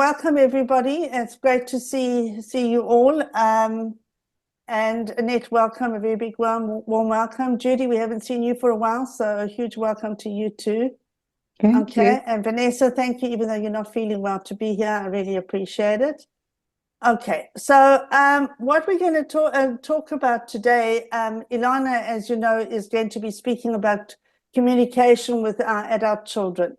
welcome everybody. It's great to see you all. And Annette, welcome, a very big warm welcome. Judy, we haven't seen you for a while, so a huge welcome to you too. Thank you. And Vanessa, thank you, even though you're not feeling well, to be here. I really appreciate it. Okay, so what we're going to talk about today, Elana, as you know, is going to be speaking about communication with our adult children.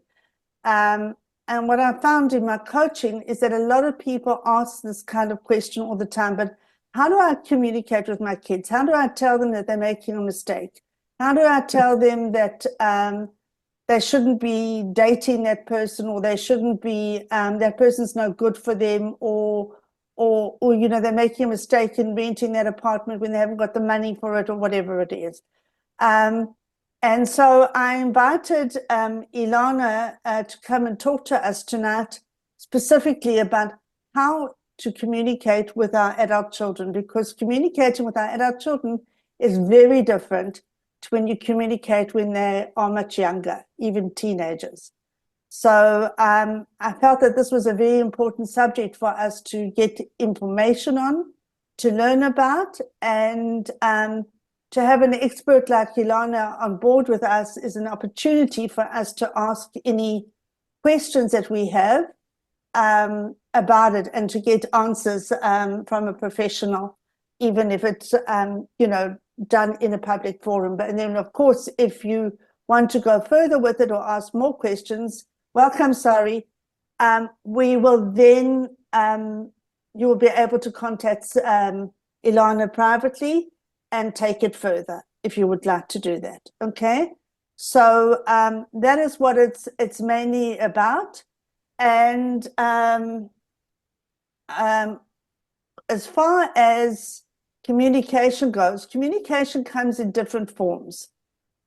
And what I found in my coaching is that a lot of people ask this kind of question all the time, but how do I communicate with my kids? How do I tell them that they're making a mistake? How do I tell them that they shouldn't be dating that person, or they shouldn't be, that person's no good for them, or you know, they're making a mistake in renting that apartment when they haven't got the money for it, or whatever it is. And so I invited Elana to come and talk to us tonight, specifically about how to communicate with our adult children, because communicating with our adult children is very different to when you communicate when they are much younger, even teenagers. So I felt that this was a very important subject for us to get information on, to learn about, and to have an expert like Elana on board with us is an opportunity for us to ask any questions that we have about it, and to get answers from a professional, even if it's you know, done in a public forum. But and then, of course, if you want to go further with it or ask more questions, welcome, sorry. We will then, you will be able to contact Elana privately and take it further if you would like to do that. Okay, so that is what it's mainly about. And as far as communication goes, communication comes in different forms.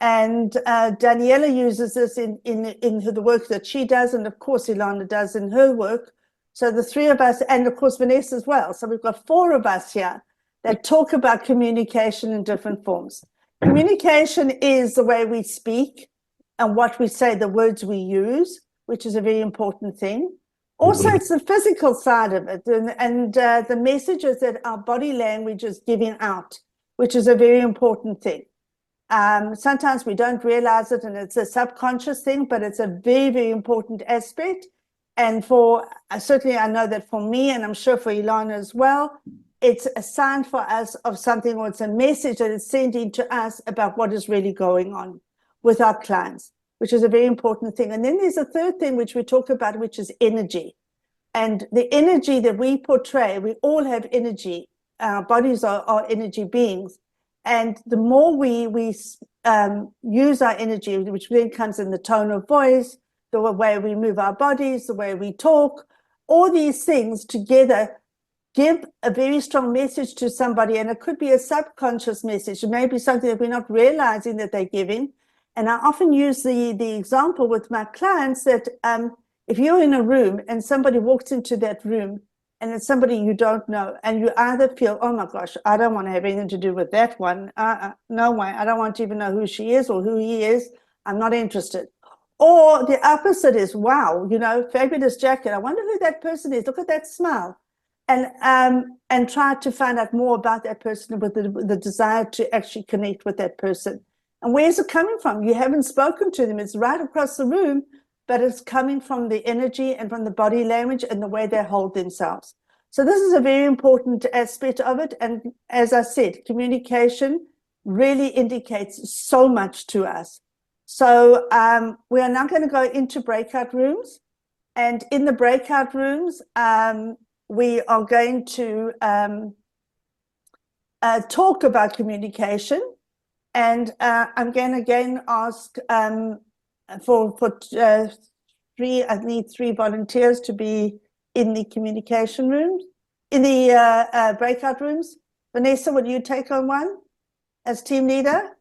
And Daniela uses this in the work that she does, and of course Elana does in her work. So the three of us, and of course Vanessa as well. So we've got four of us here that talk about communication in different forms. Communication is the way we speak and what we say, the words we use, which is a very important thing. Also, it's the physical side of it, and the messages that our body language is giving out, which is a very important thing. Sometimes we don't realize it, and it's a subconscious thing, but it's a very, very important aspect. And for certainly, I know that for me, and I'm sure for Elana as well, it's a sign for us of something, or it's a message that is sending to us about what is really going on with our clients, which is a very important thing. And then there's a third thing which we talk about, which is energy. And the energy that we portray, we all have energy. Our bodies are energy beings. And the more we use our energy, which then comes in the tone of voice, the way we move our bodies, the way we talk, all these things together give a very strong message to somebody. And it could be a subconscious message. It may be something that we're not realizing that they're giving. And I often use the example with my clients that if you're in a room and somebody walks into that room, and it's somebody you don't know, and you either feel, oh my gosh, I don't want to have anything to do with that one. No way. I don't want to even know who she is or who he is. I'm not interested. Or the opposite is, wow, you know, fabulous jacket. I wonder who that person is. Look at that smile. And try to find out more about that person with the desire to actually connect with that person. And where's it coming from? You haven't spoken to them. It's right across the room, but it's coming from the energy and from the body language and the way they hold themselves. So this is a very important aspect of it. And as I said, communication really indicates so much to us. So we are now going to go into breakout rooms. And in the breakout rooms, we are going to talk about communication. And I'm going to again ask for three, I need 3 volunteers to be in the communication rooms, in the breakout rooms. Vanessa, will you take on one as team leader?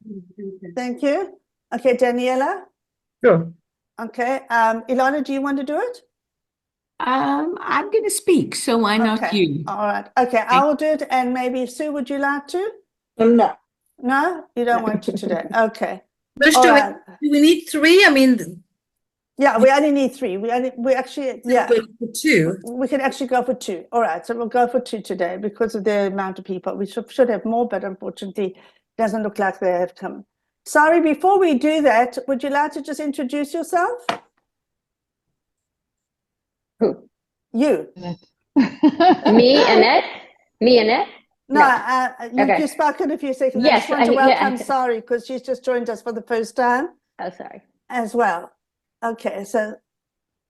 Thank you. Okay, Daniela? Sure. Okay, Elana, do you want to do it? I'm going to speak, so why not you? All right. Okay, I will do it. And maybe Sue, would you like to? No. No, you don't want to today. Okay. Do we need 3? I mean, Yeah, we only need 3. We actually, yeah, Go for 2. we can actually go for 2. All right, so we'll go for 2 today because of the amount of people. We should have more, but unfortunately, it doesn't look like they have come. Sorry, before we do that, would you like to just introduce yourself? Who? You. Me, Annette? Me, Annette? No, Okay. you spoke in a few seconds. I Yes, just want to yeah. welcome Sari because she's just joined us for the first time Oh, sorry. as well. Okay, so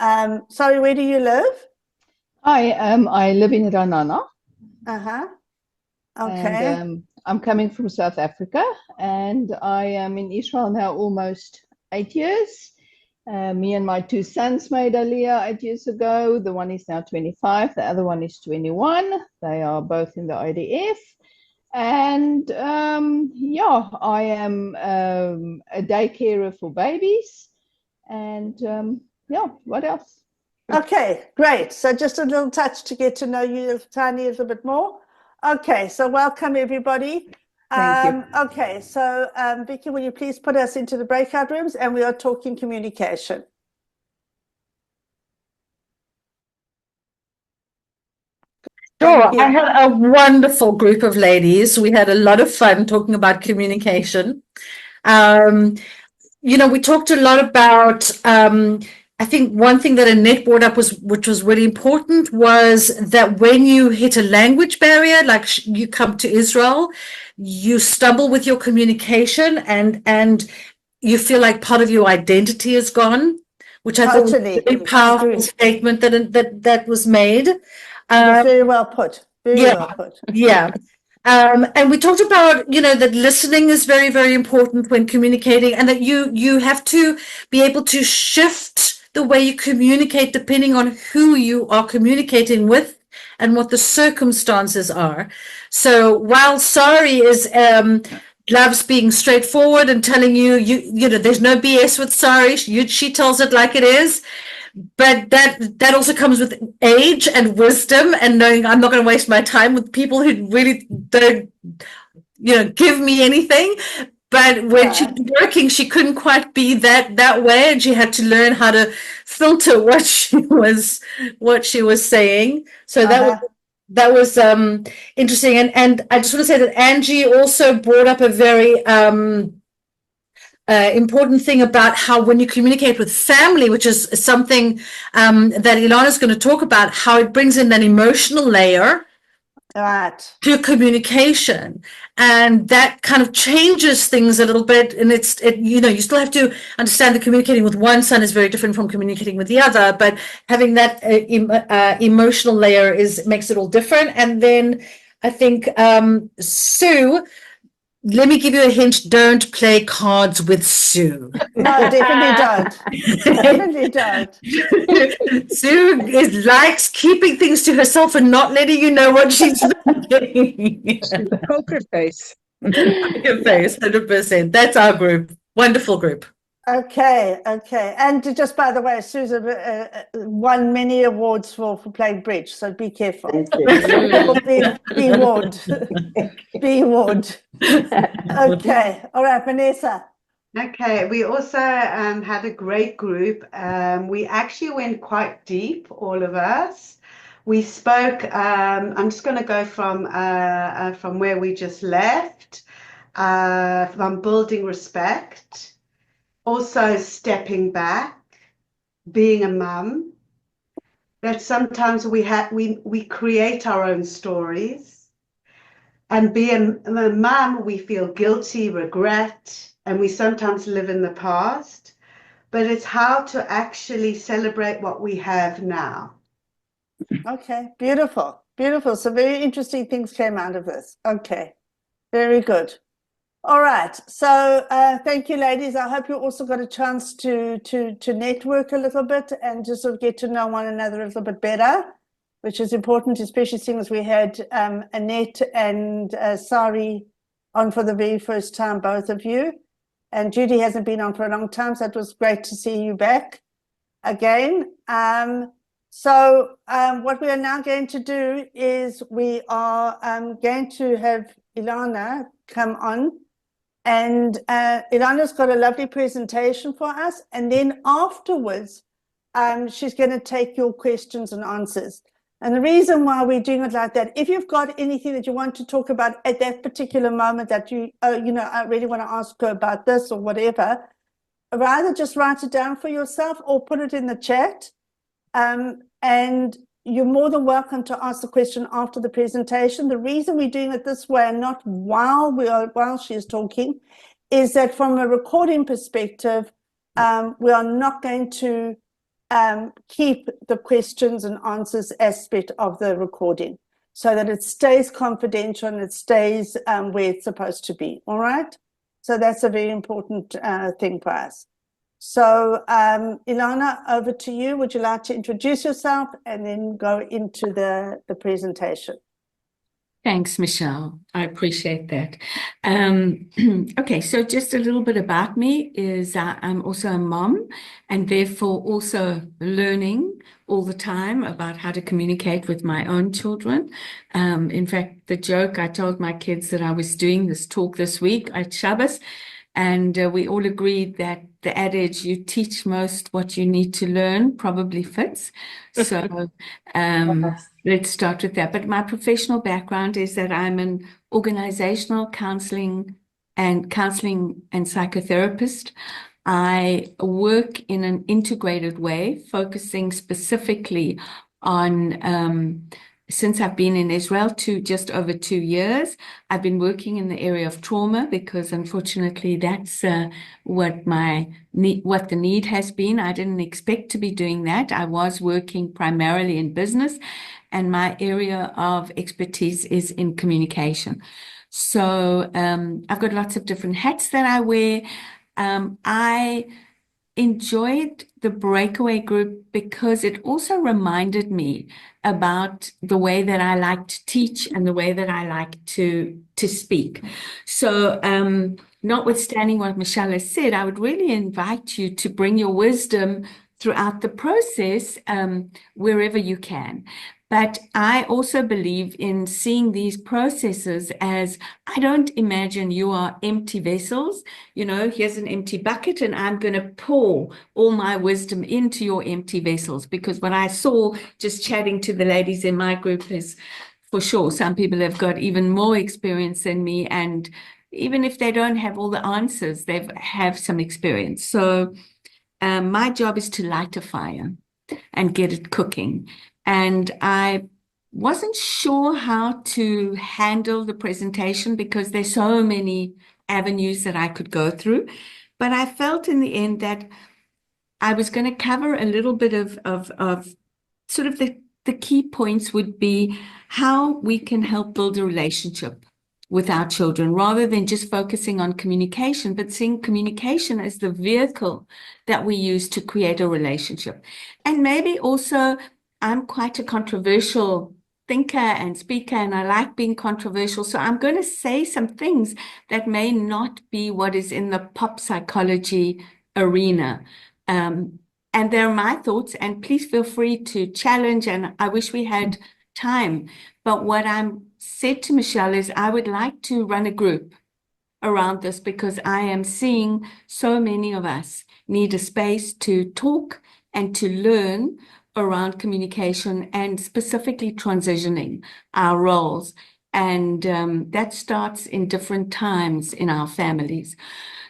Sari, where do you live? I live in Ranana. Uh-huh. Okay. And I'm coming from South Africa, and I am in Israel now almost 8 years. Me and my 2 sons made Aliyah 8 years ago. The one is now 25, the other one is 21. They are both in the IDF. And yeah, I am a day carer for babies. And yeah, what else? Okay, great. So just a little touch to get to know you a tiny little bit more. Okay, so welcome everybody. Thank you. Okay, so Vicky, will you please put us into the breakout rooms, and we are talking communication. Sure. Thank you. I had a wonderful group of ladies. We had a lot of fun talking about communication. We talked a lot about, I think one thing that Annette brought up which was really important, was that when you hit a language barrier, like you come to Israel, you stumble with your communication and you feel like part of your identity is gone, which I thought was Totally. a very powerful Agree. statement that was made. That's very well put. Very well put. Yeah. And we talked about, that listening is very, very important when communicating, and that you have to be able to shift the way you communicate depending on who you are communicating with and what the circumstances are. So while Sari loves being straightforward and telling you there's no BS with Sari, she tells it like it is. But that also comes with age and wisdom and knowing I'm not going to waste my time with people who really don't, give me anything. But when she was working, she couldn't quite be that way, and she had to learn how to filter what she was saying. So that was interesting. And I just want to say that Angie also brought up a very important thing about how when you communicate with family, which is something that Elana is going to talk about, how it brings in an emotional layer to communication, and that kind of changes things a little bit. And you still have to understand that communicating with one son is very different from communicating with the other, but having that emotional layer makes it all different. And then I think Sue, let me give you a hint. Don't play cards with Sue. No, definitely don't. Definitely don't. Sue likes keeping things to herself and not letting you know what she's thinking. Poker face. Poker face, 100%. That's our group. Wonderful group. Okay. And just by the way, Susan won many awards for playing bridge, so be careful. Thank you. Be warned. Be warned. Okay. All right, Vanessa. Okay, we also had a great group. We actually went quite deep, all of us. We spoke, I'm just going to go from where we just left, from building respect, also stepping back, being a mum, that sometimes we create our own stories, and being a mum, we feel guilty, regret, and we sometimes live in the past, but it's how to actually celebrate what we have now. Okay, beautiful. So very interesting things came out of this. Okay, very good. All right, so thank you, ladies. I hope you also got a chance to network a little bit and to sort of get to know one another a little bit better, which is important, especially seeing as we had Annette and Sari on for the very first time, both of you. And Judy hasn't been on for a long time, so it was great to see you back again. So what we are now going to do is we are going to have Elana come on And Ilana's got a lovely presentation for us. And then afterwards, she's going to take your questions and answers. And the reason why we're doing it like that, if you've got anything that you want to talk about at that particular moment that I really want to ask her about this or whatever, rather just write it down for yourself or put it in the chat. And you're more than welcome to ask the question after the presentation. The reason we're doing it this way and not while she's talking is that from a recording perspective, we are not going to keep the questions and answers aspect of the recording so that it stays confidential and it stays where it's supposed to be. All right. So that's a very important thing for us. So Ilana, over to you. Would you like to introduce yourself and then go into the presentation? Thanks, Michelle. I appreciate that. Okay, so just a little bit about me is I'm also a mom and therefore also learning all the time about how to communicate with my own children. In fact, the joke I told my kids that I was doing this talk this week at Shabbos, and we all agreed that the adage, you teach most what you need to learn, probably fits. So let's start with that. But my professional background is that I'm an organizational counseling and psychotherapist. I work in an integrated way, focusing specifically on since I've been in Israel just over 2 years, I've been working in the area of trauma because unfortunately that's what the need has been. I didn't expect to be doing that. I was working primarily in business and my area of expertise is in communication. So I've got lots of different hats that I wear. I enjoyed the breakaway group because it also reminded me about the way that I like to teach and the way that I like to speak. So notwithstanding what Michelle has said, I would really invite you to bring your wisdom throughout the process wherever you can. But I also believe in seeing these processes as, I don't imagine you are empty vessels. You know, here's an empty bucket and I'm going to pour all my wisdom into your empty vessels. Because what I saw just chatting to the ladies in my group is, for sure, some people have got even more experience than me. And even if they don't have all the answers, they have some experience. So my job is to light a fire and get it cooking. And I wasn't sure how to handle the presentation because there's so many avenues that I could go through. But I felt in the end that I was going to cover a little bit of sort of the key points would be how we can help build a relationship with our children rather than just focusing on communication, but seeing communication as the vehicle that we use to create a relationship. And maybe also I'm quite a controversial thinker and speaker, and I like being controversial. So I'm going to say some things that may not be what is in the pop psychology arena. And they're my thoughts, and please feel free to challenge. And I wish we had time. But what I'm said to Michelle is I would like to run a group around this because I am seeing so many of us need a space to talk and to learn around communication and specifically transitioning our roles. And that starts in different times in our families.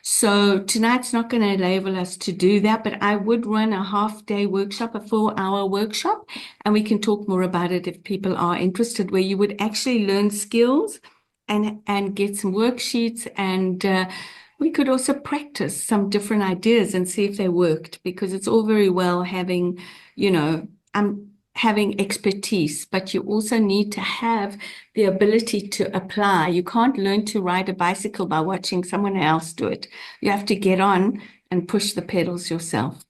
So tonight's not going to enable us to do that, but I would run a half-day workshop, a 4-hour workshop, and we can talk more about it if people are interested, where you would actually learn skills and get some worksheets, and we could also practice some different ideas and see if they worked, because it's all very well having, having expertise, but you also need to have the ability to apply. You can't learn to ride a bicycle by watching someone else do it. You have to get on and push the pedals yourself.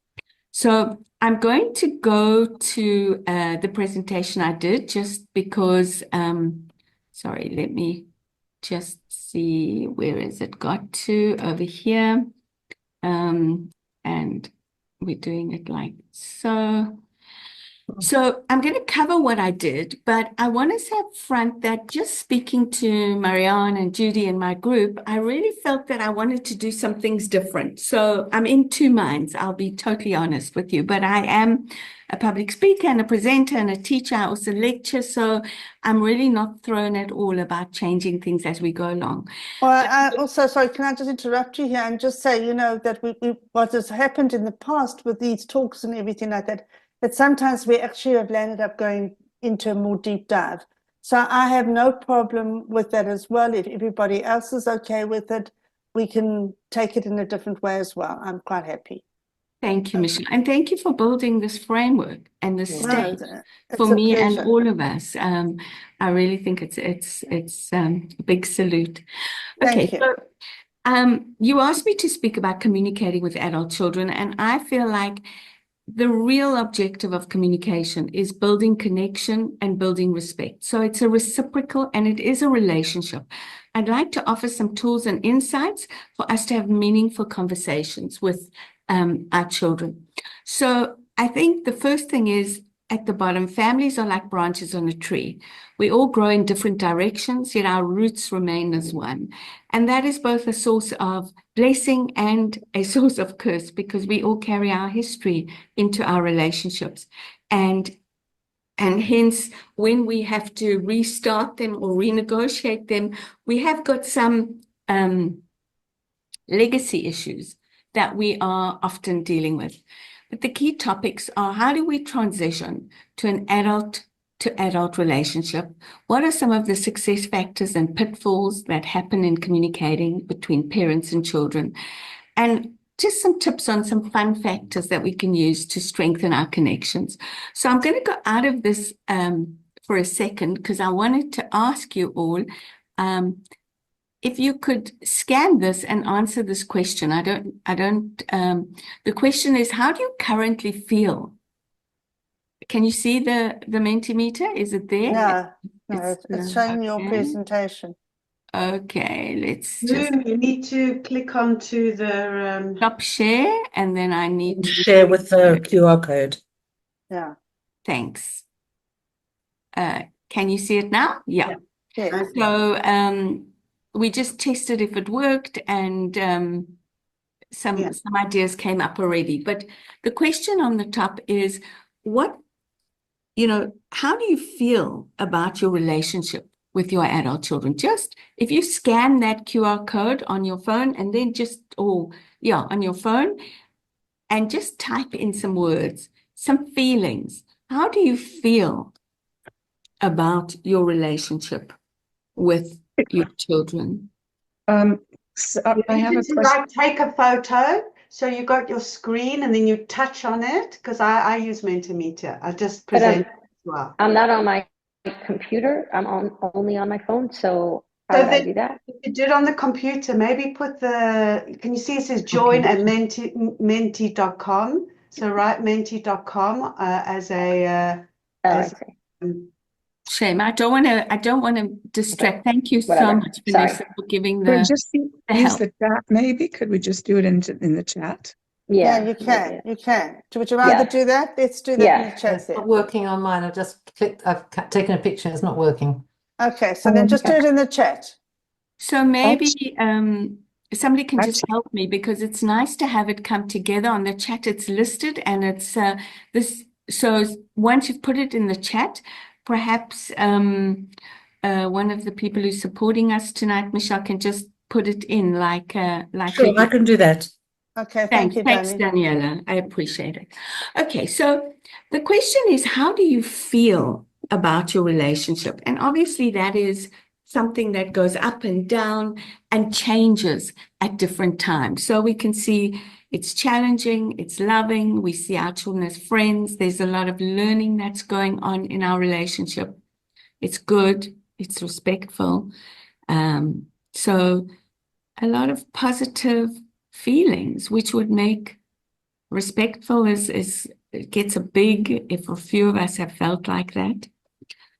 So I'm going to go to the presentation I did just because, sorry, let me just see, where is it got to? Over here. And we're doing it like so. So I'm going to cover what I did, but I want to say up front that just speaking to Marianne and Judy in my group, I really felt that I wanted to do some things different. So I'm in two minds. I'll be totally honest with you, but I am a public speaker and a presenter and a teacher. I also lecture. So I'm really not thrown at all about changing things as we go along. Well, I also, sorry, can I just interrupt you here and just say, that what has happened in the past with these talks and everything like that, that sometimes we actually have landed up going into a more deep dive. So I have no problem with that as well. If everybody else is okay with it, we can take it in a different way as well. I'm quite happy. Thank you, Michelle. And thank you for building this framework and this No, stage it's for a me and pleasure. all of us. I really think it's a big salute. Okay, Thank you. so you asked me to speak about communicating with adult children, and I feel like the real objective of communication is building connection and building respect. So it's a reciprocal and it is a relationship. I'd like to offer some tools and insights for us to have meaningful conversations with our children. So I think the first thing is at the bottom, families are like branches on a tree. We all grow in different directions, yet our roots remain as one. And that is both a source of blessing and a source of curse, because we all carry our history into our relationships. And hence, when we have to restart them or renegotiate them, we have got some legacy issues that we are often dealing with. But the key topics are: how do we transition to an adult to adult relationship? What are some of the success factors and pitfalls that happen in communicating between parents and children? And just some tips on some fun factors that we can use to strengthen our connections. So I'm going to go out of this for a second, because I wanted to ask you all if you could scan this and answer this question. The question is, how do you currently feel? Can you see the Mentimeter? Is it there? No, it's showing your okay. presentation. Okay, let's just Zoom, you need to click onto the stop share, and then I need to Share with the QR code. Yeah. thanks. Can you see it now? Yeah. Yes. So we just tested if it worked, and some ideas came up already. But the question on the top is, how do you feel about your relationship with your adult children? Just if you scan that QR code on your phone and then on your phone, and just type in some words, some feelings. How do you feel about your relationship with your children? So I have a to question. like take a photo. So you got your screen and then you touch on it, because I use Mentimeter. I just present it as well. I'm not on my computer. I'm only on my phone. So how do I do that? If you do it on the computer, maybe can you see it says join at menti.com? So write menti.com as a I see. Shame. I don't want to distract. Okay. Thank you so Whatever. much, Vanessa, for giving Could we the just use help. the chat maybe? Could we just do it in the chat? Yeah, Yeah. you can. You can. Would you rather do that? Let's do that in the chat It's there. not working on mine. I've taken a picture. It's not working. Okay, so then just do it in the chat. So maybe somebody can just help me, because it's nice to have it come together on the chat. It's listed, and it's this. So once you've put it in the chat, perhaps one of the people who's supporting us tonight, Michelle, can just put it in like Sure, I can do that. Okay, thank you, Thanks, Danny. Daniela. I appreciate it. Okay, so the question is, how do you feel about your relationship? And obviously that is something that goes up and down and changes at different times. So we can see it's challenging, it's loving, we see our children as friends. There's a lot of learning that's going on in our relationship. It's good, it's respectful. So a lot of positive feelings, which would make respectful it gets a big, if a few of us have felt like that.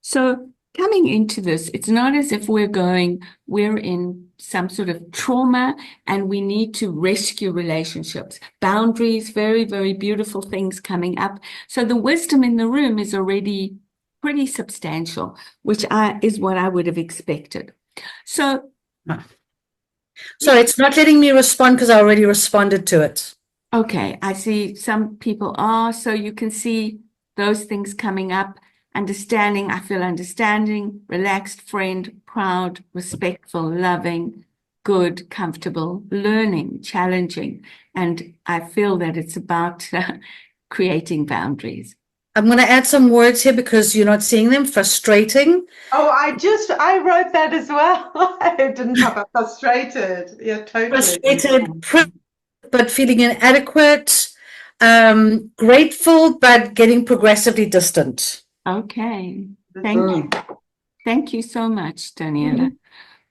So coming into this, it's not as if we're in some sort of trauma and we need to rescue relationships. Boundaries, very, very beautiful things coming up. So the wisdom in the room is already pretty substantial, which is what I would have expected. So, Sorry, it's not letting me respond because I already responded to it. okay, I see some people are, so you can see those things coming up. Understanding, I feel understanding, relaxed, friend, proud, respectful, loving, good, comfortable, learning, challenging. And I feel that it's about creating boundaries. I'm going to add some words here because you're not seeing them. Frustrating. Oh, I wrote that as well. It didn't pop up. Frustrated. Yeah, totally. Frustrated, but feeling inadequate. Grateful, but getting progressively distant. Okay, thank you so much, Daniela.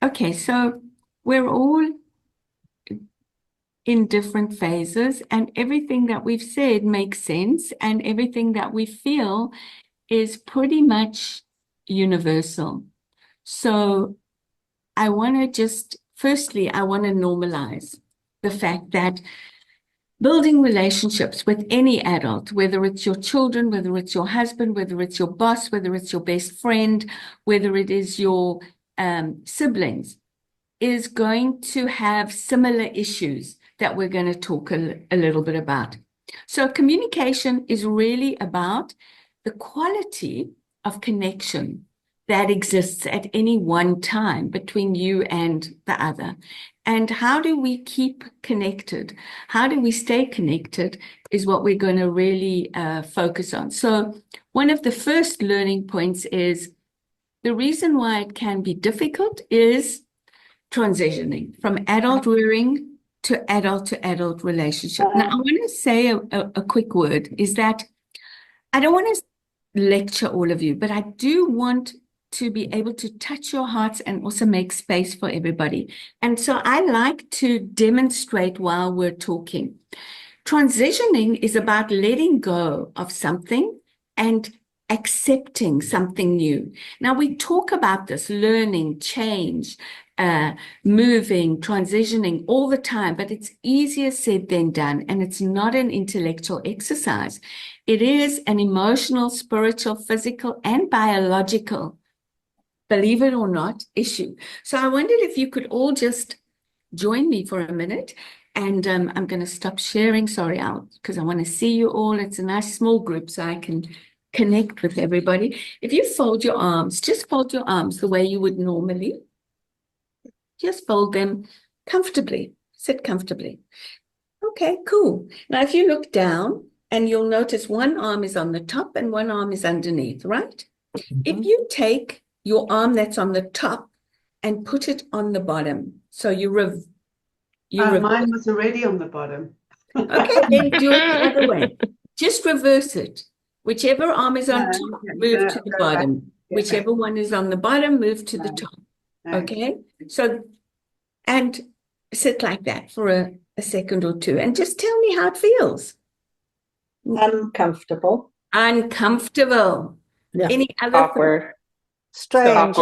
Okay, so we're all in different phases, and everything that we've said makes sense, and everything that we feel is pretty much universal. So I want to firstly, I want to normalize the fact that building relationships with any adult, whether it's your children, whether it's your husband, whether it's your boss, whether it's your best friend, whether it is your siblings, is going to have similar issues that we're going to talk a little bit about. So communication is really about the quality of connection that exists at any one time between you and the other. And how do we keep connected? How do we stay connected is what we're going to really focus on. So one of the first learning points is the reason why it can be difficult is transitioning from adult rearing to adult relationship. Now, I want to say a quick word is that I don't want to lecture all of you, but I do want to be able to touch your hearts and also make space for everybody. And so I like to demonstrate while we're talking. Transitioning is about letting go of something and accepting something new. Now, we talk about this learning, change, moving, transitioning all the time, but it's easier said than done. And it's not an intellectual exercise. It is an emotional, spiritual, physical, and biological, believe it or not, issue. So I wondered if you could all just join me for a minute. And I'm going to stop sharing. Sorry, because I want to see you all. It's a nice small group so I can connect with everybody. If you fold your arms, just fold your arms the way you would normally. Just fold them comfortably. Sit comfortably. Okay, cool. Now, if you look down, and you'll notice one arm is on the top and one arm is underneath, right? If you take your arm that's on the top and put it on the bottom, so mine was already on the bottom. Okay, then do it the other way. Just reverse it. Whichever arm is on top, move to the bottom. Whichever one is on the bottom, move to the top. Okay? So, and sit like that for a second or two and just tell me how it feels. Uncomfortable. Uncomfortable. Yeah. Any other Awkward. Strange.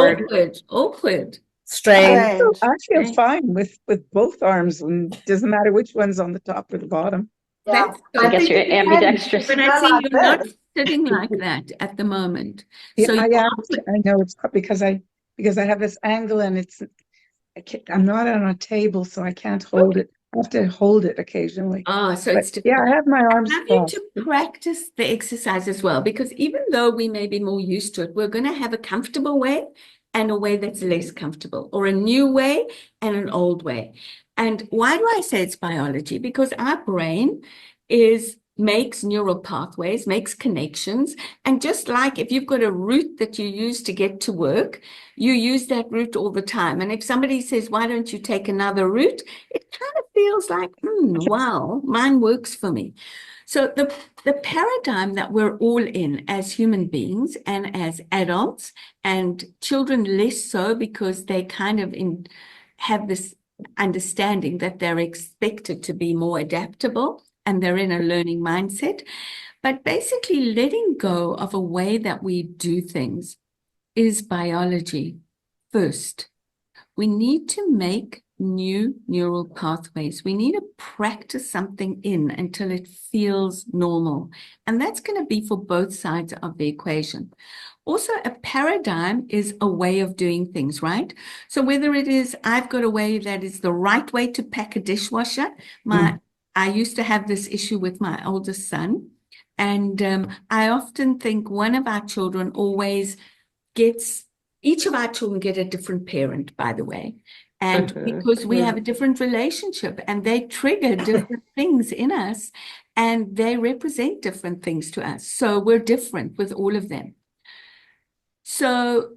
Awkward. Strange. I feel fine with both arms, and it doesn't matter which one's on the top or the bottom. Yeah. I guess you're ambidextrous. But I see you're not sitting like that at the moment. Yeah, So I know it's because I have this angle, and I'm not on a table, so I can't hold it. I have to hold it occasionally. so it's Yeah, I have my arms I have you crossed. to practice the exercise as well, because even though we may be more used to it, we're going to have a comfortable way and a way that's less comfortable, or a new way and an old way. And why do I say it's biology? Because our brain makes neural pathways, makes connections. And just like if you've got a route that you use to get to work, you use that route all the time. And if somebody says, why don't you take another route? It kind of feels like, wow, mine works for me. So the paradigm that we're all in as human beings and as adults, and children less so because they kind of have this understanding that they're expected to be more adaptable and they're in a learning mindset, but basically letting go of a way that we do things is biology first. We need to make new neural pathways. We need to practice something in until it feels normal. And that's going to be for both sides of the equation. Also, a paradigm is a way of doing things, right? So whether it is, I've got a way that is the right way to pack a dishwasher. I used to have this issue with my oldest son. And I often think one of our children always gets, each of our children get a different parent, by the way. And because we have a different relationship and they trigger different things in us and they represent different things to us. So we're different with all of them. So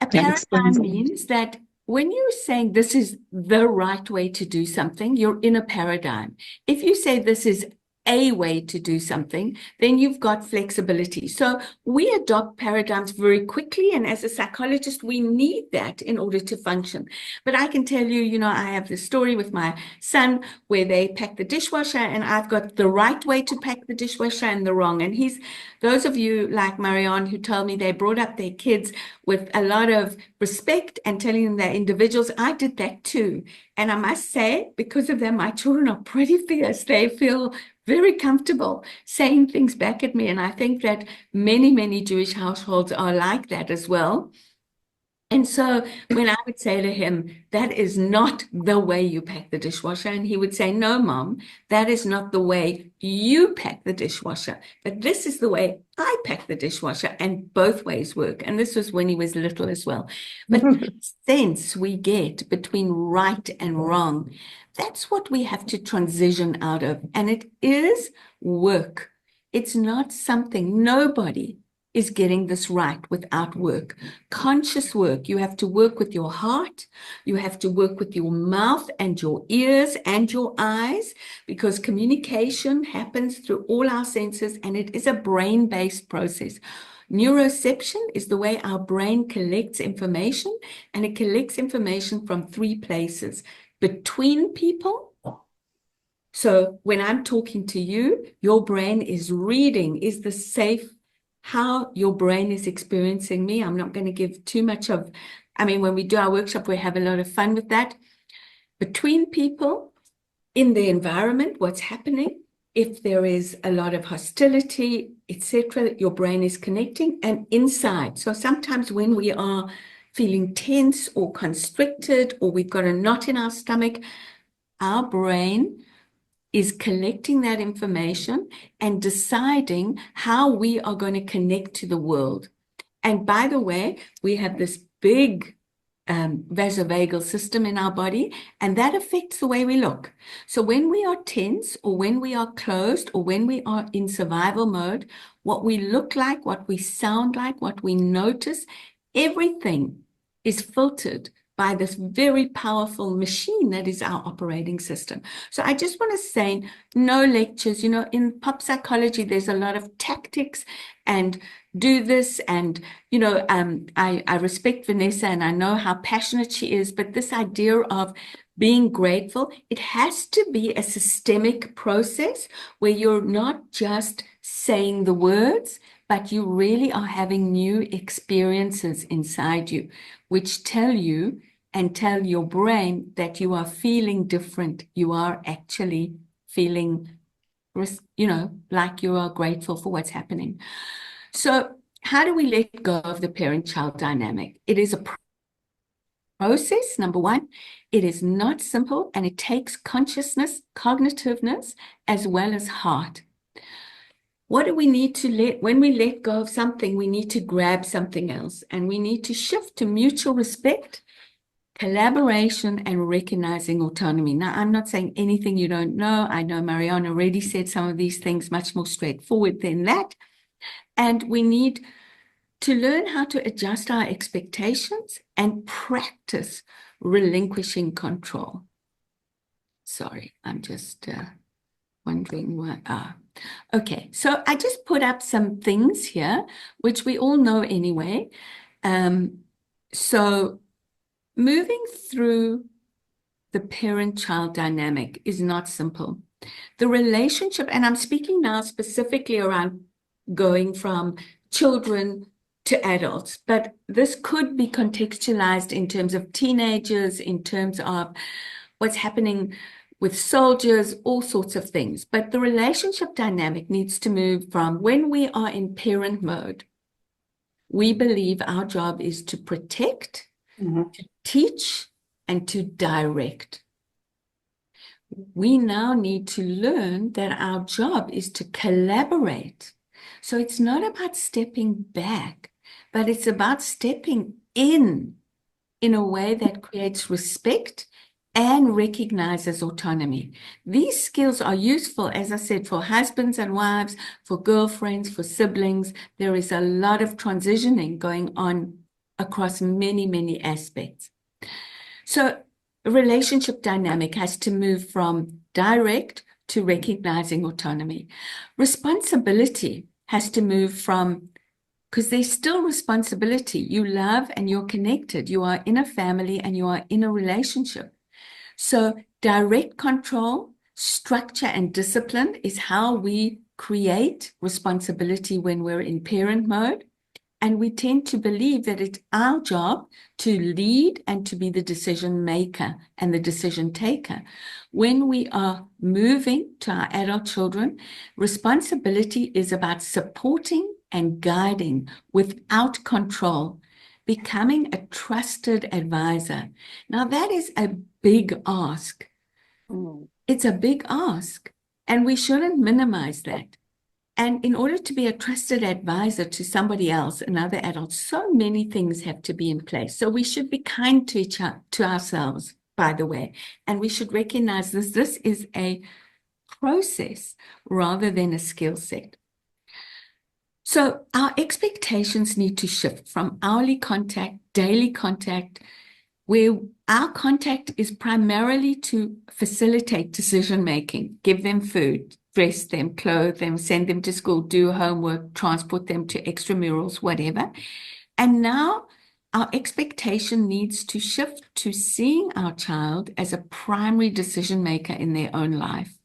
a paradigm means that when you're saying this is the right way to do something, you're in a paradigm. If you say this is a way to do something, then you've got flexibility. So we adopt paradigms very quickly. And as a psychologist, we need that in order to function. But I can tell you, you know, I have this story with my son where they pack the dishwasher and I've got the right way to pack the dishwasher and the wrong. And those of you like Marianne who told me they brought up their kids with a lot of respect and telling them they're individuals, I did that too. And I must say, because of that, my children are pretty fierce. They feel very comfortable saying things back at me. And I think that many, many Jewish households are like that as well. And so when I would say to him, that is not the way you pack the dishwasher, and he would say, no, Mom, that is not the way you pack the dishwasher, but this is the way I pack the dishwasher, and both ways work. And this was when he was little as well. But the sense we get between right and wrong, that's what we have to transition out of. And it is work. It's not something, nobody is getting this right without work. Conscious work. You have to work with your heart. You have to work with your mouth and your ears and your eyes, because communication happens through all our senses and it is a brain-based process. Neuroception is the way our brain collects information, and it collects information from 3 places: between people. So when I'm talking to you, your brain is reading, is the safe how your brain is experiencing me. I'm not going to give too much of, I mean, when we do our workshop, we have a lot of fun with that. Between people, in the environment, what's happening, if there is a lot of hostility, etc., your brain is connecting, and inside. So sometimes when we are feeling tense or constricted, or we've got a knot in our stomach, our brain is collecting that information and deciding how we are going to connect to the world. And by the way, we have this big vasovagal system in our body, and that affects the way we look. So when we are tense, or when we are closed, or when we are in survival mode, what we look like, what we sound like, what we notice, everything is filtered by this very powerful machine that is our operating system. So I just want to say, no lectures, you know, in pop psychology, there's a lot of tactics and do this. And, you know, I respect Vanessa and I know how passionate she is, but this idea of being grateful, it has to be a systemic process where you're not just saying the words, but you really are having new experiences inside you, which tell you and tell your brain that you are feeling different. You are actually feeling, you know, like you are grateful for what's happening. So how do we let go of the parent-child dynamic? It is a process, number one. It is not simple, and it takes consciousness, cognitiveness, as well as heart. What do we need to when we let go of something, we need to grab something else, and we need to shift to mutual respect, collaboration, and recognizing autonomy. Now, I'm not saying anything you don't know. I know Marianne already said some of these things much more straightforward than that. And we need to learn how to adjust our expectations and practice relinquishing control. Sorry, I'm just wondering what. Okay, so I just put up some things here, which we all know anyway. So moving through the parent-child dynamic is not simple. The relationship, and I'm speaking now specifically around going from children to adults, but this could be contextualized in terms of teenagers, in terms of what's happening with soldiers, all sorts of things. But the relationship dynamic needs to move from when we are in parent mode, we believe our job is to protect, to teach, and to direct. We now need to learn that our job is to collaborate. So it's not about stepping back, but it's about stepping in a way that creates respect and recognizes autonomy. These skills are useful, as I said, for husbands and wives, for girlfriends, for siblings. There is a lot of transitioning going on across many, many aspects. So a relationship dynamic has to move from direct to recognizing autonomy. Responsibility has to move from, because there's still responsibility. You love and you're connected. You are in a family and you are in a relationship. So direct control, structure, and discipline is how we create responsibility when we're in parent mode. And we tend to believe that it's our job to lead and to be the decision maker and the decision taker. When we are moving to our adult children, responsibility is about supporting and guiding without control, becoming a trusted advisor. Now, that is a big ask. It's a big ask, and we shouldn't minimize that. And in order to be a trusted advisor to somebody else, another adult, so many things have to be in place. So we should be kind to to ourselves, by the way, and we should recognize this is a process rather than a skill set. So our expectations need to shift from hourly contact, daily contact, where our contact is primarily to facilitate decision-making, give them food, dress them, clothe them, send them to school, do homework, transport them to extramurals, whatever. And now our expectation needs to shift to seeing our child as a primary decision maker in their own life.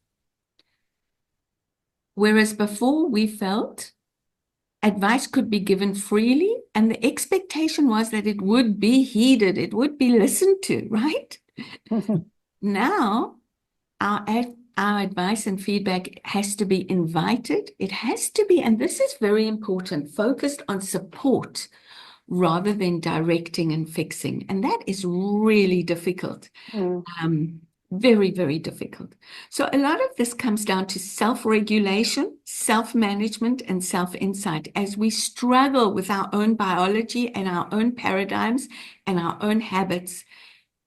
Whereas before we felt advice could be given freely, and the expectation was that it would be heeded, it would be listened to, right? Now, our advice and feedback has to be invited. It has to be, and this is very important, focused on support rather than directing and fixing. And that is really difficult. Very, very difficult. So a lot of this comes down to self-regulation, self-management, and self-insight as we struggle with our own biology and our own paradigms and our own habits.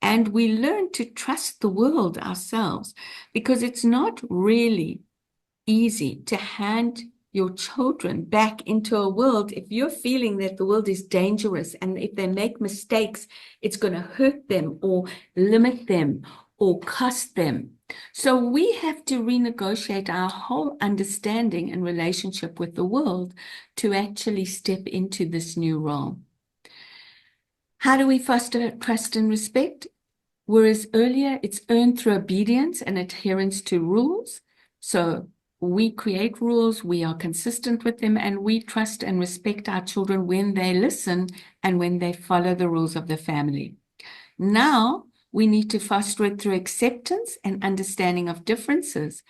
And we learn to trust the world ourselves, because it's not really easy to hand your children back into a world if you're feeling that the world is dangerous, and if they make mistakes, it's going to hurt them or limit them or cost them. So we have to renegotiate our whole understanding and relationship with the world to actually step into this new role. How do we foster trust and respect? Whereas earlier it's earned through obedience and adherence to rules. So we create rules, we are consistent with them, and we trust and respect our children when they listen and when they follow the rules of the family. Now, we need to foster it through acceptance and understanding of differences.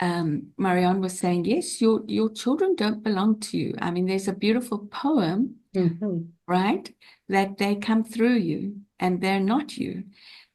Marianne was saying, yes, your children don't belong to you. I mean, there's a beautiful poem, right, that they come through you and they're not you.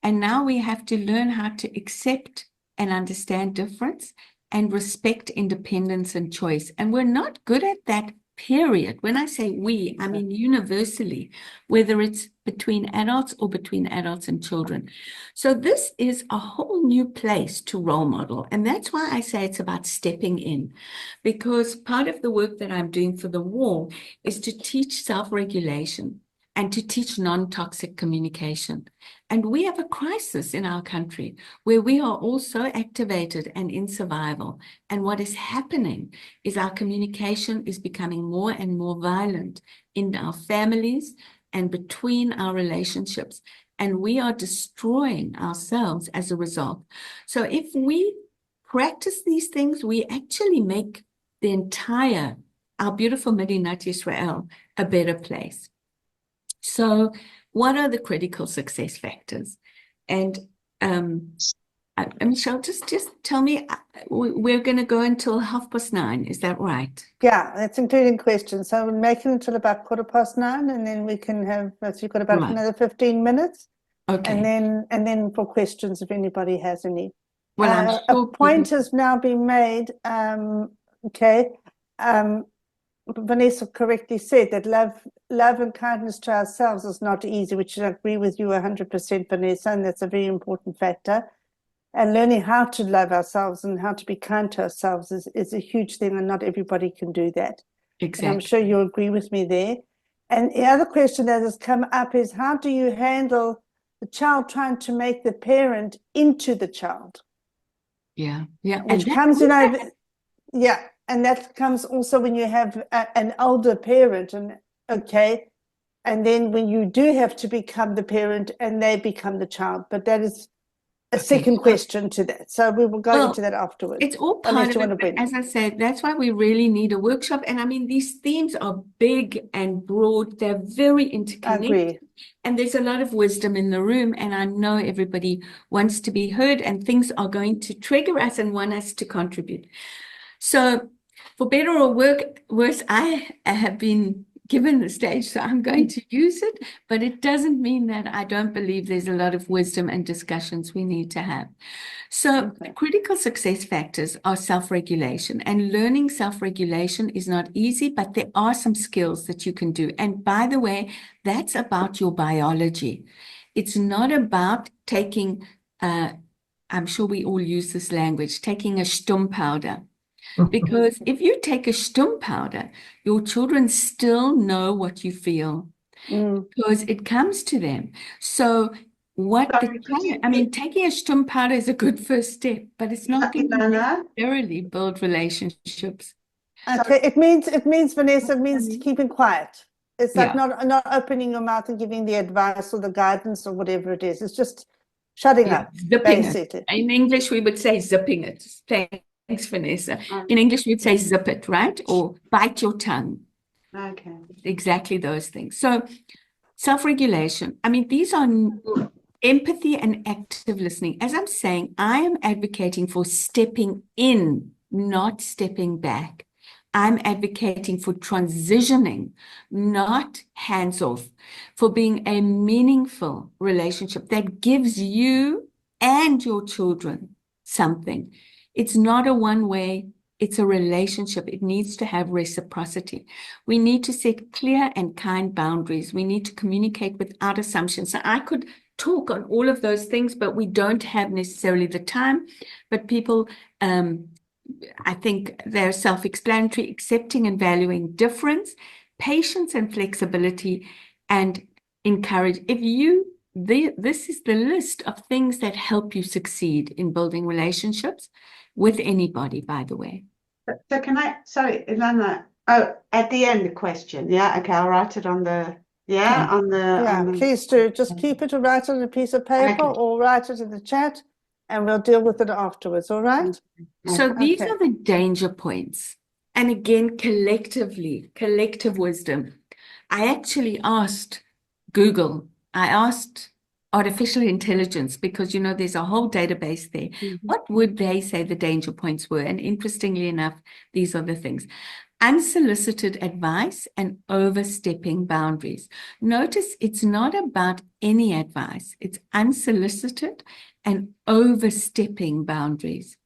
And now we have to learn how to accept and understand difference and respect independence and choice. And we're not good at that, period. When I say we, I mean universally, whether it's between adults or between adults and children. So this is a whole new place to role model. And that's why I say it's about stepping in, because part of the work that I'm doing for the wall is to teach self-regulation and to teach non-toxic communication. And we have a crisis in our country where we are all so activated and in survival. And what is happening is our communication is becoming more and more violent in our families and between our relationships. And we are destroying ourselves as a result. So if we practice these things, we actually make the entire our beautiful Medinat Israel a better place. So what are the critical success factors? And Michelle, just tell me, we're going to go until 9:30. Is that right? Yeah, that's including questions. So we'll make it until about 9:15, and then we can have, so you've got about Right. another 15 minutes. Okay. And then for questions, if anybody has any. Well, I'm A sure point people- has now been made, okay. Vanessa correctly said that love and kindness to ourselves is not easy, which I agree with you 100%, Vanessa, and that's a very important factor. And learning how to love ourselves and how to be kind to ourselves is a huge thing, and not everybody can do that. And I'm sure Exactly. you'll agree with me there. And the other question that has come up is, how do you handle the child trying to make the parent into the child? Yeah. Yeah. Which And comes, yeah, and that comes also when you have an older parent, and okay, and then when you do have to become the parent and they become the child, but that is a second question to that. So we will go into that afterwards. It's all Unless part you of want it, to bring but as I said, that's why we really need a workshop. And I mean, these themes are big and broad. They're very interconnected. agree. And there's a lot of wisdom in the room. And I know everybody wants to be heard, and things are going to trigger us and want us to contribute. So for better or worse, I have been given the stage, so I'm going to use it, but it doesn't mean that I don't believe there's a lot of wisdom and discussions we need to have. So critical success factors are self-regulation, and learning self-regulation is not easy, but there are some skills that you can do. And by the way, that's about your biology. It's not about taking, I'm sure we all use this language, taking a stum powder. Because if you take a stum powder, your children still know what you feel because it comes to them. So taking a stum powder is a good first step, but it's not going to Elana? necessarily build relationships. Okay, it means Vanessa, it means keeping quiet. It's like Yeah. not opening your mouth and giving the advice or the guidance or whatever it is. It's just shutting Yeah, up, zipping basically. it. In English, we would say zipping it. Thanks, Vanessa. In English, we'd say zip it, right? Or bite your tongue. Okay. Exactly those things. So self-regulation. I mean, these are empathy and active listening. As I'm saying, I am advocating for stepping in, not stepping back. I'm advocating for transitioning, not hands off, for being a meaningful relationship that gives you and your children something. It's not a one-way, it's a relationship. It needs to have reciprocity. We need to set clear and kind boundaries. We need to communicate without assumptions. So I could talk on all of those things, but we don't have necessarily the time. But people, I think they're self-explanatory, accepting and valuing difference, patience and flexibility, and encourage. This is the list of things that help you succeed in building relationships with anybody, by the way. So sorry, Elana, at the end, the question. Yeah, okay, I'll write it on the, Please do. Just keep it or write it on a piece of paper or write it in the chat, and we'll deal with it afterwards, all right? So these are the danger points. And again, collective wisdom. I actually asked Google, I asked artificial intelligence, because, there's a whole database there. What would they say the danger points were? And interestingly enough, these are the things. Unsolicited advice and overstepping boundaries. Notice it's not about any advice. It's unsolicited and overstepping boundaries.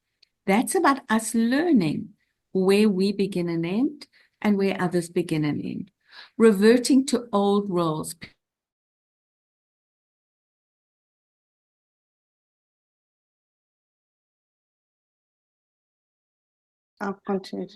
That's about us learning where we begin and end and where others begin and end. Reverting to old roles. I'll continue.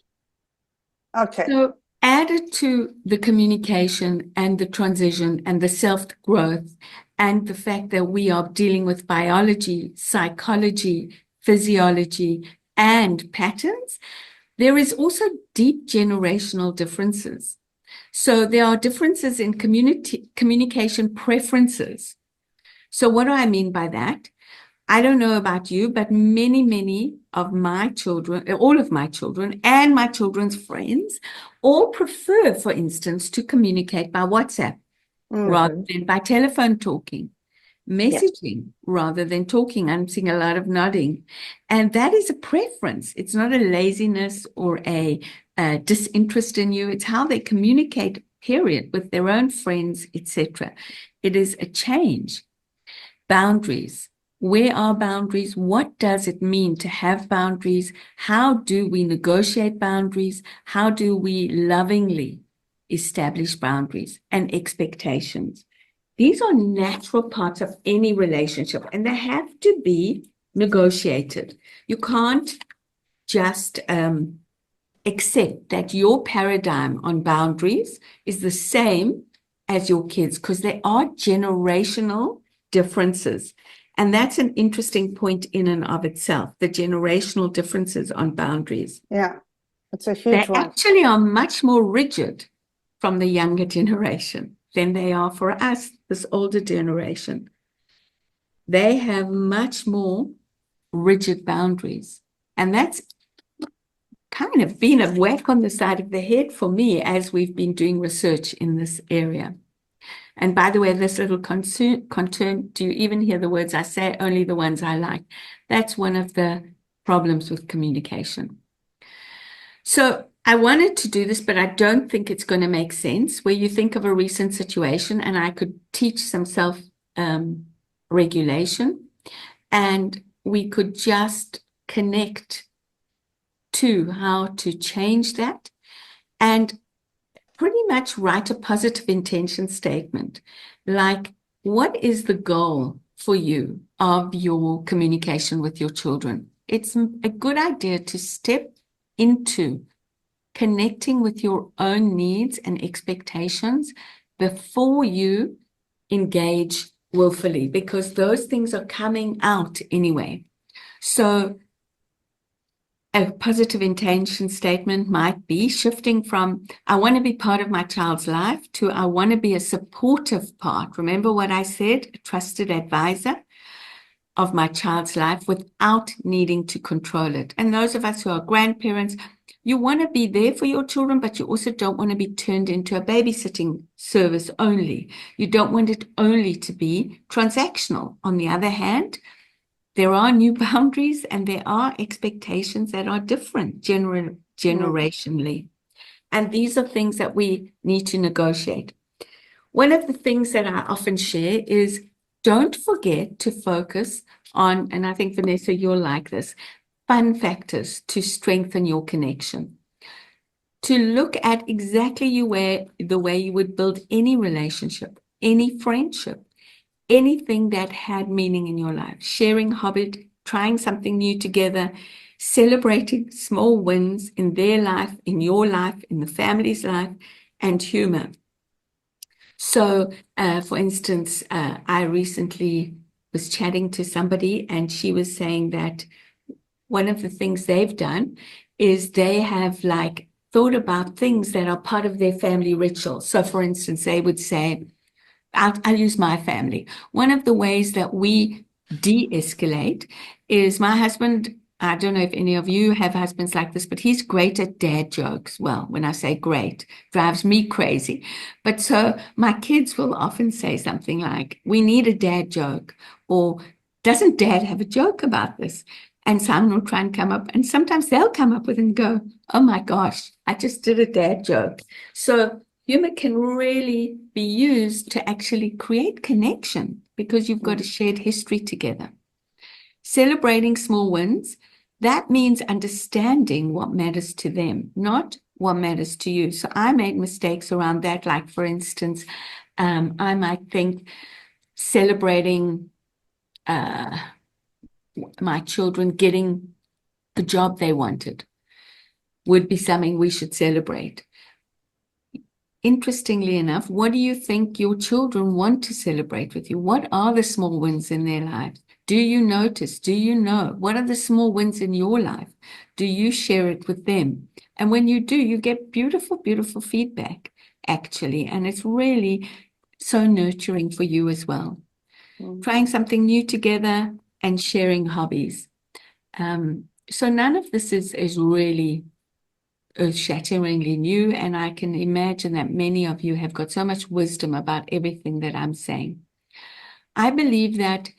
Okay. So added to the communication and the transition and the self-growth and the fact that we are dealing with biology, psychology, physiology, and patterns, there is also deep generational differences. So there are differences in communication preferences. So what do I mean by that? I don't know about you, but many of my children, all of my children and my children's friends all prefer, for instance, to communicate by WhatsApp rather than by telephone talking, messaging rather than talking. I'm seeing a lot of nodding. And that is a preference. It's not a laziness or a disinterest in you. It's how they communicate, period, with their own friends, etc. It is a change. Boundaries. Where are boundaries? What does it mean to have boundaries? How do we negotiate boundaries? How do we lovingly establish boundaries and expectations? These are natural parts of any relationship, and they have to be negotiated. You can't just accept that your paradigm on boundaries is the same as your kids, because there are generational differences. And that's an interesting point in and of itself, the generational differences on boundaries. Yeah, it's a They huge one. actually are much more rigid from the younger generation than they are for us, this older generation. They have much more rigid boundaries. And that's kind of been a whack on the side of the head for me as we've been doing research in this area. And by the way, this little concern, do you even hear the words I say? Only the ones I like. That's one of the problems with communication. So I wanted to do this, but I don't think it's going to make sense, where you think of a recent situation and I could teach some self-regulation and we could just connect to how to change that and pretty much write a positive intention statement. Like, what is the goal for you of your communication with your children? It's a good idea to step into connecting with your own needs and expectations before you engage willfully, because those things are coming out anyway. So a positive intention statement might be shifting from, I want to be part of my child's life, to I want to be a supportive part. Remember what I said, a trusted advisor of my child's life without needing to control it. And those of us who are grandparents, you want to be there for your children, but you also don't want to be turned into a babysitting service only. You don't want it only to be transactional. On the other hand, there are new boundaries and there are expectations that are different generationally. And these are things that we need to negotiate. One of the things that I often share is don't forget to focus on, and I think, Vanessa, you'll like this, fun factors to strengthen your connection. To look at exactly the way you would build any relationship, any friendship, anything that had meaning in your life, sharing hobby, trying something new together, celebrating small wins in their life, in your life, in the family's life, and humor. So, for instance, I recently was chatting to somebody and she was saying that one of the things they've done is they have thought about things that are part of their family ritual. So, for instance, they would say, I'll use my family. One of the ways that we de-escalate is my husband, I don't know if any of you have husbands like this, but he's great at dad jokes. Well, when I say great, drives me crazy. But so my kids will often say something like, we need a dad joke, or doesn't dad have a joke about this? And someone will try and come up, and sometimes they'll come up with and go, oh my gosh, I just did a dad joke. So humor can really be used to actually create connection because you've got a shared history together. Celebrating small wins, that means understanding what matters to them, not what matters to you. So I made mistakes around that. Like, for instance, I might think celebrating my children getting the job they wanted would be something we should celebrate. Interestingly enough, what do you think your children want to celebrate with you? What are the small wins in their lives? Do you notice? Do you know? What are the small wins in your life? Do you share it with them? And when you do, you get beautiful, beautiful feedback, actually. And it's really so nurturing for you as well. Trying something new together, and sharing hobbies. So none of this is really earth-shatteringly new, and I can imagine that many of you have got so much wisdom about everything that I'm saying. I believe that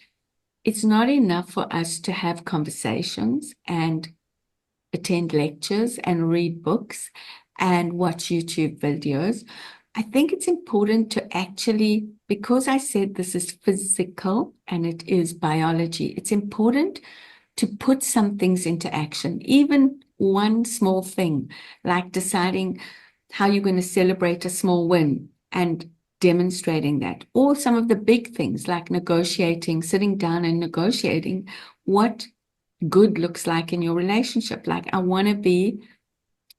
it's not enough for us to have conversations and attend lectures and read books and watch YouTube videos. I think it's important to actually, because I said this is physical and it is biology, it's important to put some things into action, even one small thing, like deciding how you're going to celebrate a small win and demonstrating that, or some of the big things like negotiating, sitting down and negotiating what good looks like in your relationship. Like, I want to be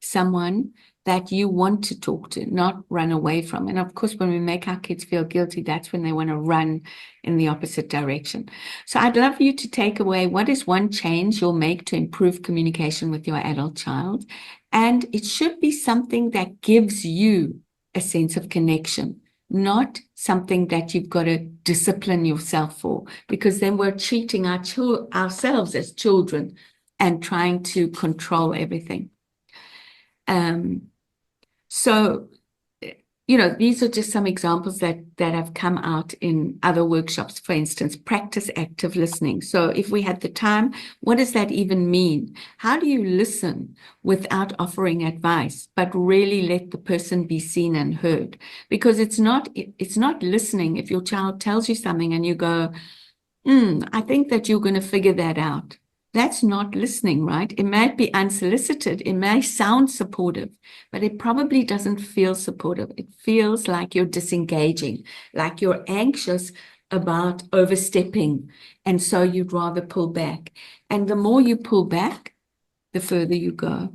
someone that you want to talk to, not run away from. And of course, when we make our kids feel guilty, that's when they want to run in the opposite direction. So I'd love you to take away, what is one change you'll make to improve communication with your adult child? And it should be something that gives you a sense of connection, not something that you've got to discipline yourself for, because then we're cheating ourselves as children and trying to control everything. So, these are just some examples that have come out in other workshops. For instance, practice active listening. So if we had the time, what does that even mean? How do you listen without offering advice, but really let the person be seen and heard? Because it's not listening if your child tells you something and you go, I think that you're going to figure that out. That's not listening, right? It might be unsolicited. It may sound supportive, but it probably doesn't feel supportive. It feels like you're disengaging, like you're anxious about overstepping. And so you'd rather pull back. And the more you pull back, the further you go.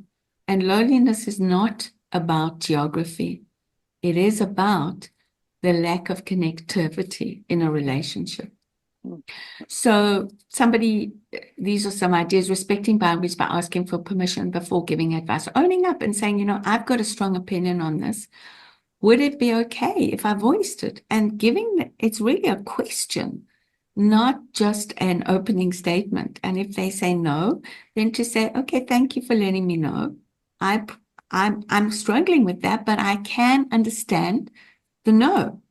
And loneliness is not about geography. It is about the lack of connectivity in a relationship. So these are some ideas: respecting boundaries by asking for permission before giving advice, owning up and saying, I've got a strong opinion on this. Would it be okay if I voiced it? And it's really a question, not just an opening statement. And if they say no, then to say, okay, thank you for letting me know. I'm struggling with that, but I can understand the no.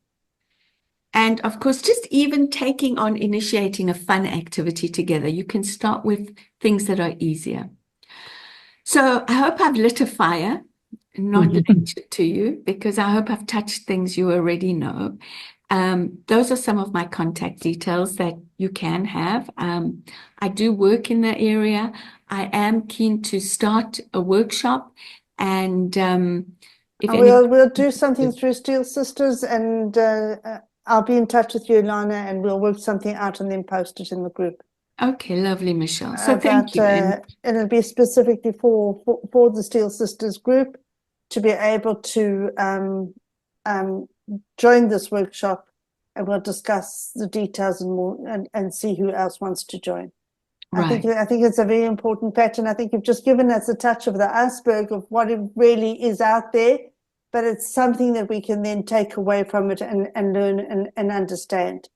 And of course, just even initiating a fun activity together. You can start with things that are easier. So I hope I've lit a fire, not lectured to you, because I hope I've touched things you already know. Those are some of my contact details that you can have. I do work in the area. I am keen to start a workshop, and we'll do something through Steel Sisters, and I'll be in touch with you, Elana, and we'll work something out and then post it in the group. Okay, lovely, Michelle. So thank you. And it'll be specifically for the Steel Sisters group to be able to join this workshop, and we'll discuss the details and more and see who else wants to join. Right. I think it's a very important fact, and I think you've just given us a touch of the iceberg of what it really is out there, but it's something that we can then take away from it and learn and understand.